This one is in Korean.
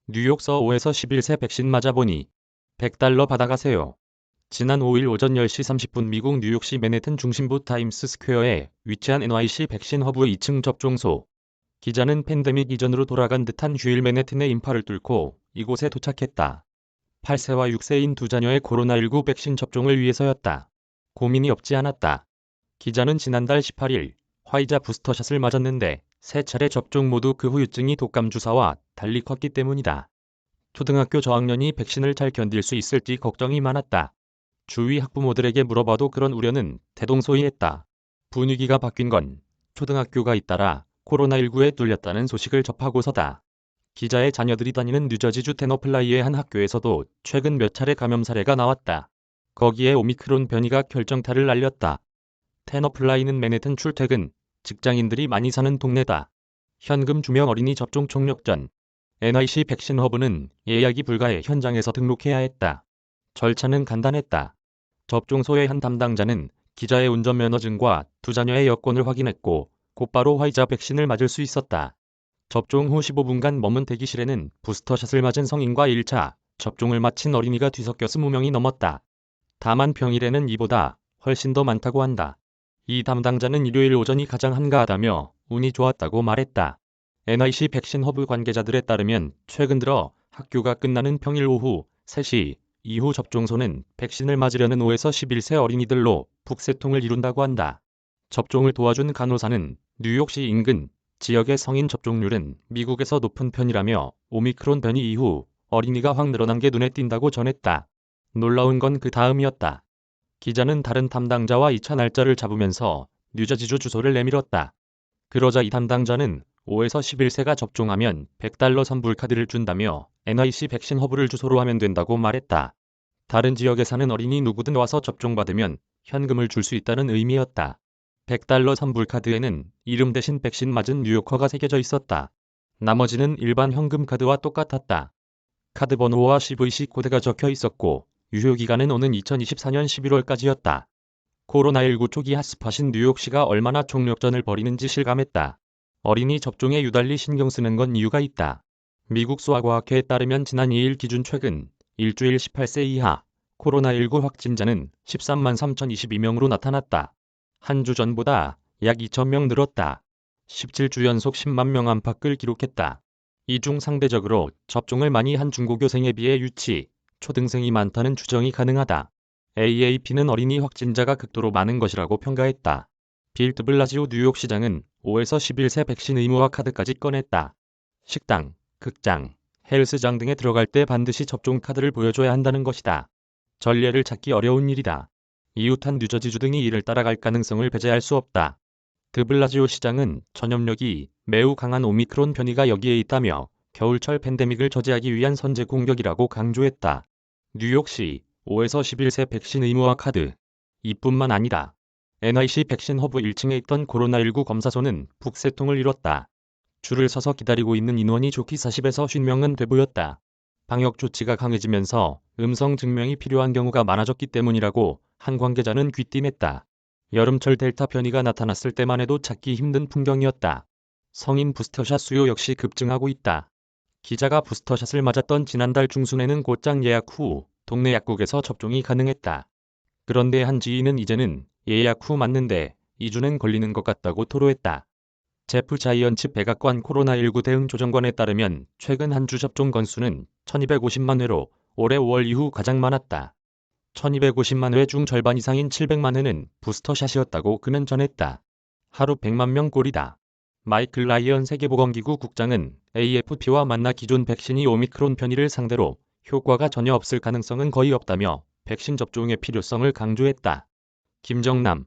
뉴욕서 5에서 11세 백신 맞아보니 $100 받아가세요. 지난 5일 오전 10시 30분 미국 뉴욕시 맨해튼 중심부 타임스 스퀘어에 위치한 NYC 백신 허브 2층 접종소. 기자는 팬데믹 이전으로 돌아간 듯한 휴일 맨해튼의 인파를 뚫고 이곳에 도착했다. 8세와 6세인 두 자녀의 코로나19 백신 접종을 위해서였다. 고민이 없지 않았다. 기자는 지난달 18일 화이자 부스터샷을 맞았는데 세 차례 접종 모두 그 후유증이 독감 주사와 달리 컸기 때문이다. 초등학교 저학년이 백신을 잘 견딜 수 있을지 걱정이 많았다. 주위 학부모들에게 물어봐도 그런 우려는 대동소이했다. 분위기가 바뀐 건 초등학교가 잇따라 코로나19에 뚫렸다는 소식을 접하고서다. 기자의 자녀들이 다니는 뉴저지주 테너플라이의 한 학교에서도 최근 몇 차례 감염 사례가 나왔다. 거기에 오미크론 변이가 결정타를 날렸다. 테너플라이는 맨해튼 출퇴근, 직장인들이 많이 사는 동네다. 현금 주명 어린이 접종 총력 전. NYC 백신 허브는 예약이 불가해 현장에서 등록해야 했다. 절차는 간단했다. 접종소의 한 담당자는 기자의 운전면허증과 두 자녀의 여권을 확인했고 곧바로 화이자 백신을 맞을 수 있었다. 접종 후 15분간 머문 대기실에는 부스터샷을 맞은 성인과 1차 접종을 마친 어린이가 뒤섞여 20명이 넘었다. 다만 평일에는 이보다 훨씬 더 많다고 한다. 이 담당자는 일요일 오전이 가장 한가하다며 운이 좋았다고 말했다. NYC 백신 허브 관계자들에 따르면 최근 들어 학교가 끝나는 평일 오후 3시 이후 접종소는 백신을 맞으려는 5에서 11세 어린이들로 북새통을 이룬다고 한다. 접종을 도와준 간호사는 뉴욕시 인근 지역의 성인 접종률은 미국에서 높은 편이라며 오미크론 변이 이후 어린이가 확 늘어난 게 눈에 띈다고 전했다. 놀라운 건 그 다음이었다. 기자는 다른 담당자와 2차 날짜를 잡으면서 뉴저지주 주소를 내밀었다. 그러자 이 담당자는 5에서 11세가 접종하면 $100 선불카드를 준다며 NYC 백신 허브를 주소로 하면 된다고 말했다. 다른 지역에 사는 어린이 누구든 와서 접종받으면 현금을 줄 수 있다는 의미였다. $100 선불카드에는 이름 대신 백신 맞은 뉴요커가 새겨져 있었다. 나머지는 일반 현금 카드와 똑같았다. 카드 번호와 CVC 코드가 적혀 있었고 유효기간은 오는 2024년 11월까지였다. 코로나19 초기 핫스팟인 뉴욕시가 얼마나 총력전을 벌이는지 실감했다. 어린이 접종에 유달리 신경 쓰는 건 이유가 있다. 미국 수학과학회에 따르면 지난 2일 기준 최근 일주일 18세 이하 코로나19 확진자는 13만 3,022명으로 나타났다. 한 주 전보다 약 2,000명 늘었다. 17주 연속 10만 명 안팎을 기록했다. 이 중 상대적으로 접종을 많이 한 중고교생에 비해 유치, 초등생이 많다는 추정이 가능하다. AAP는 어린이 확진자가 극도로 많은 것이라고 평가했다. 빌 드블라지오 뉴욕시장은 5에서 11세 백신 의무화 카드까지 꺼냈다. 식당, 극장, 헬스장 등에 들어갈 때 반드시 접종 카드를 보여줘야 한다는 것이다. 전례를 찾기 어려운 일이다. 이웃한 뉴저지주 등이 이를 따라갈 가능성을 배제할 수 없다. 드블라지오 시장은 전염력이 매우 강한 오미크론 변이가 여기에 있다며 겨울철 팬데믹을 저지하기 위한 선제 공격이라고 강조했다. 뉴욕시 5에서 11세 백신 의무화 카드. 이뿐만 아니다. NYC 백신 허브 1층에 있던 코로나19 검사소는 북새통을 이뤘다. 줄을 서서 기다리고 있는 인원이 좋기 40에서 50명은 돼 보였다. 방역 조치가 강해지면서 음성 증명이 필요한 경우가 많아졌기 때문이라고 한 관계자는 귀띔했다. 여름철 델타 변이가 나타났을 때만 해도 찾기 힘든 풍경이었다. 성인 부스터샷 수요 역시 급증하고 있다. 기자가 부스터샷을 맞았던 지난달 중순에는 곧장 예약 후 동네 약국에서 접종이 가능했다. 그런데 한 지인은 이제는 예약 후 맞는데 2주는 걸리는 것 같다고 토로했다. 제프 자이언츠 백악관 코로나19 대응 조정관에 따르면 최근 한 주 접종 건수는 1,250만 회로 올해 5월 이후 가장 많았다. 1,250만 회 중 절반 이상인 700만 회는 부스터샷이었다고 그는 전했다. 하루 100만 명 꼴이다. 마이클 라이언 세계보건기구 국장은 AFP와 만나 기존 백신이 오미크론 변이를 상대로 효과가 전혀 없을 가능성은 거의 없다며 백신 접종의 필요성을 강조했다. 김정남